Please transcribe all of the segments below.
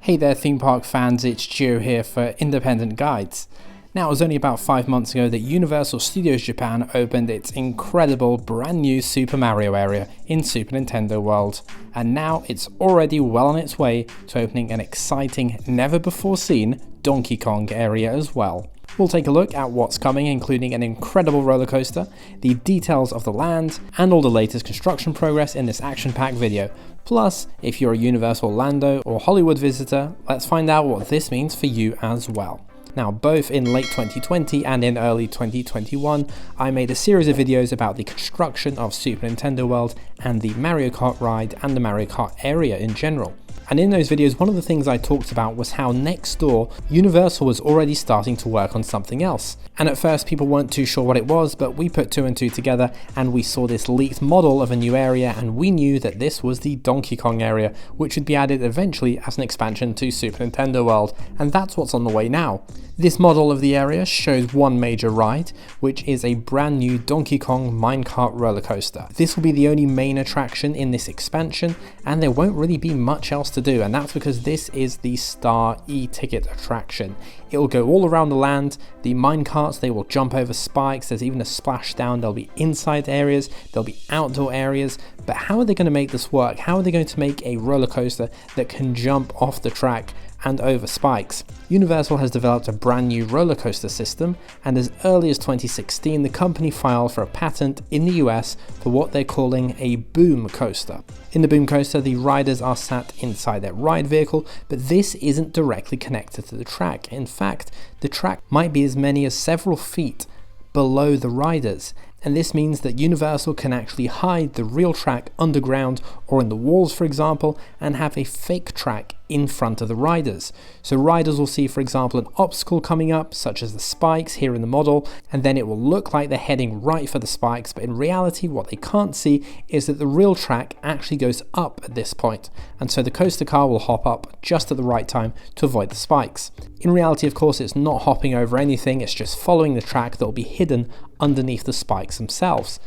Hey there theme park fans, it's Gio here for Independent Guides. Now it was only about 5 months ago that Universal Studios Japan opened its incredible brand new Super Mario area in Super Nintendo World, and now it's already well on its way to opening an exciting, never before seen Donkey Kong area as well. We'll take a look at what's coming, including an incredible roller coaster, the details of the land, and all the latest construction progress in this action-packed video. Plus, if you're a Universal Orlando or Hollywood visitor, let's find out what this means for you as well. Now, both in late 2020 and in early 2021, I made a series of videos about the construction of Super Nintendo World and the Mario Kart ride and the Mario Kart area in general. And in those videos, one of the things I talked about was how next door, Universal was already starting to work on something else. And at first people weren't too sure what it was, but we put 2 and 2 together and we saw this leaked model of a new area, and we knew that this was the Donkey Kong area, which would be added eventually as an expansion to Super Nintendo World, and that's what's on the way now. This model of the area shows one major ride, which is a brand new Donkey Kong minecart roller coaster. This will be the only main attraction in this expansion, and there won't really be much else to do, and that's because this is the Star e-ticket attraction. It will go all around the land. The minecarts, they will jump over spikes. There's even a splashdown. There'll be inside areas, there'll be outdoor areas. But how are they going to make this work? How are they going to make a roller coaster that can jump off the track and over spikes? Universal has developed a brand new roller coaster system, and as early as 2016 the company filed for a patent in the US for what they're calling a boom coaster. In the boom coaster, the riders are sat inside their ride vehicle, but this isn't directly connected to the track. In fact, the track might be as many as several feet below the riders, and this means that Universal can actually hide the real track underground or in the walls, for example, and have a fake track in front of the riders. So riders will see, for example, an obstacle coming up, such as the spikes here in the model, and then it will look like they're heading right for the spikes, but in reality what they can't see is that the real track actually goes up at this point, and so the coaster car will hop up just at the right time to avoid the spikes. In reality, of course, it's not hopping over anything, it's just following the track that will be hidden underneath the spikes themselves.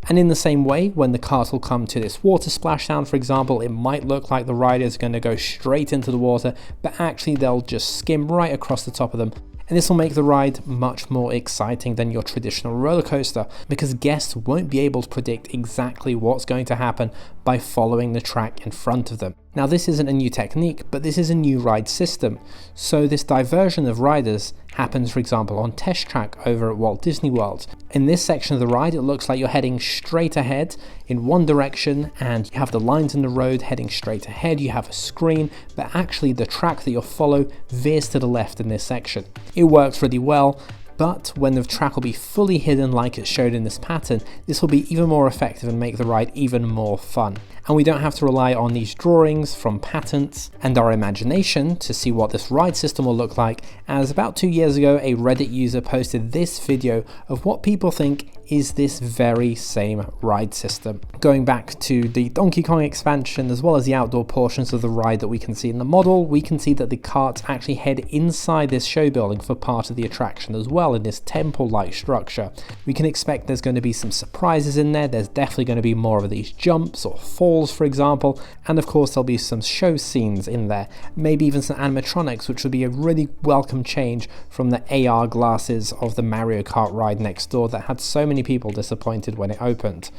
And in the same way, when the cart will come to this water splashdown, for example, it might look like the riders are going to go straight into the water, but actually they'll just skim right across the top of them. And this will make the ride much more exciting than your traditional roller coaster, because guests won't be able to predict exactly what's going to happen by following the track in front of them. Now, this isn't a new technique, but this is a new ride system. So this diversion of riders happens, for example, on Test Track over at Walt Disney World. In this section of the ride, it looks like you're heading straight ahead in one direction, and you have the lines in the road heading straight ahead. You have a screen, but actually the track that you'll follow veers to the left in this section. It works really well. But when the track will be fully hidden like it's showed in this pattern, this will be even more effective and make the ride even more fun. And we don't have to rely on these drawings from patents and our imagination to see what this ride system will look like, as about 2 years ago a Reddit user posted this video of what people think is this very same ride system. Going back to the Donkey Kong expansion as well as the outdoor portions of the ride that we can see in the model, we can see that the carts actually head inside this show building for part of the attraction as well, in this temple-like structure. We can expect there's going to be some surprises in there. There's definitely going to be more of these jumps or falls, for example, and of course there'll be some show scenes in there, maybe even some animatronics, which would be a really welcome change from the AR glasses of the Mario Kart ride next door that had so many people disappointed when it opened.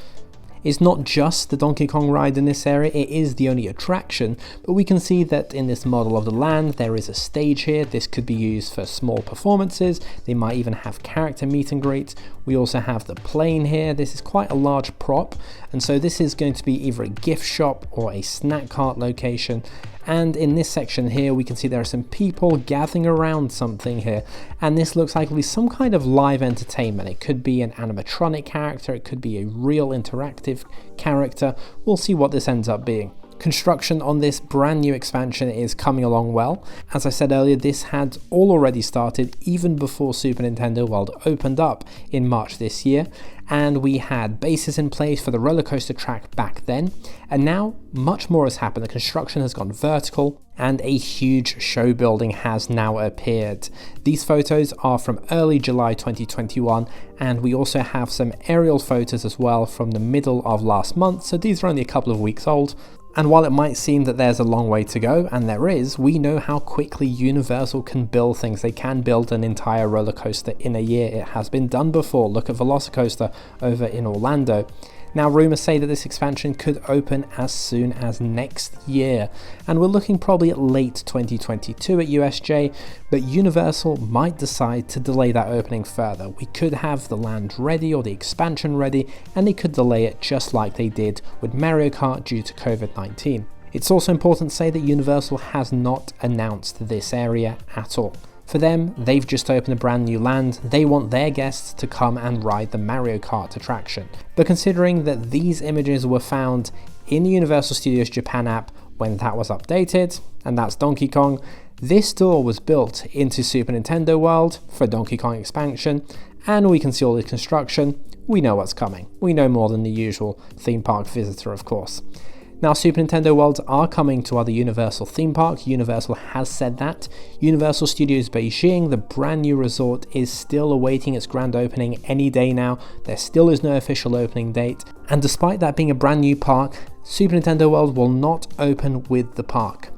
It's not just the Donkey Kong ride in this area, it is the only attraction, but we can see that in this model of the land there is a stage here. This could be used for small performances, they might even have character meet and greets. We also have the plane here. This is quite a large prop, and so this is going to be either a gift shop or a snack cart location. And in this section here we can see there are some people gathering around something here, and this looks like it'll be some kind of live entertainment. It could be an animatronic character, it could be a real interactive character. We'll see what this ends up being. Construction on this brand new expansion is coming along well. As I said earlier, this had all already started even before Super Nintendo World opened up in March this year, and we had bases in place for the roller coaster track back then, and now much more has happened. The construction has gone vertical and a huge show building has now appeared. These photos are from early July 2021, and we also have some aerial photos as well from the middle of last month, so these are only a couple of weeks old. And while it might seem that there's a long way to go, and there is, we know how quickly Universal can build things. They can build an entire roller coaster in a year. It has been done before. Look at Velocicoaster over in Orlando. Now, rumours say that this expansion could open as soon as next year, and we're looking probably at late 2022 at USJ, but Universal might decide to delay that opening further. We could have the land ready or the expansion ready, and they could delay it just like they did with Mario Kart due to COVID-19. It's also important to say that Universal has not announced this area at all. For them, they've just opened a brand new land. They want their guests to come and ride the Mario Kart attraction. But considering that these images were found in the Universal Studios Japan app when that was updated, and that's Donkey Kong, this store was built into Super Nintendo World for Donkey Kong expansion, and we can see all the construction. We know what's coming. We know more than the usual theme park visitor, of course. Now, Super Nintendo Worlds are coming to other Universal theme parks. Universal has said that. Universal Studios Beijing, the brand new resort, is still awaiting its grand opening any day now. There still is no official opening date. And despite that being a brand new park, Super Nintendo World will not open with the park.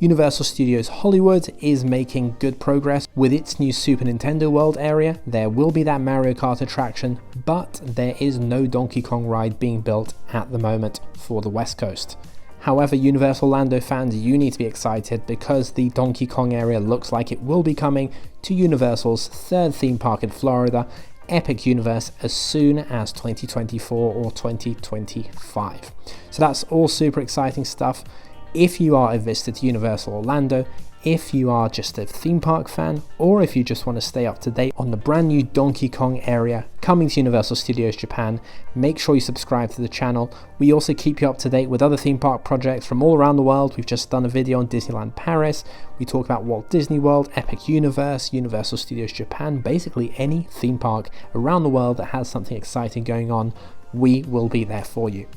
Universal Studios Hollywood is making good progress with its new Super Nintendo World area. There will be that Mario Kart attraction, but there is no Donkey Kong ride being built at the moment for the West Coast. However, Universal Orlando fans, you need to be excited because the Donkey Kong area looks like it will be coming to Universal's third theme park in Florida, Epic Universe, as soon as 2024 or 2025. So that's all super exciting stuff. If you are a visitor to Universal Orlando, if you are just a theme park fan, or if you just want to stay up to date on the brand new Donkey Kong area coming to Universal Studios Japan, make sure you subscribe to the channel. We also keep you up to date with other theme park projects from all around the world. We've just done a video on Disneyland Paris. We talk about Walt Disney World, Epic Universe, Universal Studios Japan, basically any theme park around the world that has something exciting going on, we will be there for you.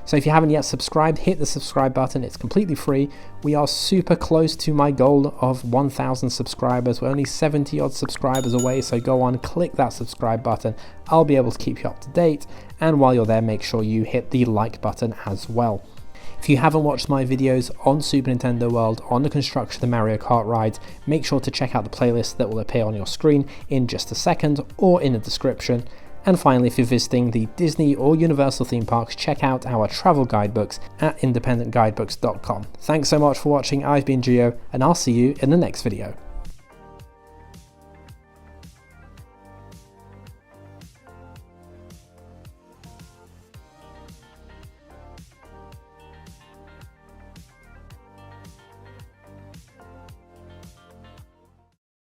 So if you haven't yet subscribed, hit the subscribe button. It's completely free. We are super close to my goal of 1,000 subscribers. We're only 70 odd subscribers away, so go on, click that subscribe button. I'll be able to keep you up to date. And while you're there, make sure you hit the like button as well. If you haven't watched my videos on Super Nintendo World on the construction of the Mario Kart ride, make sure to check out the playlist that will appear on your screen in just a second or in the description. And finally, if you're visiting the Disney or Universal theme parks, check out our travel guidebooks at independentguidebooks.com. Thanks so much for watching. I've been Gio, and I'll see you in the next video.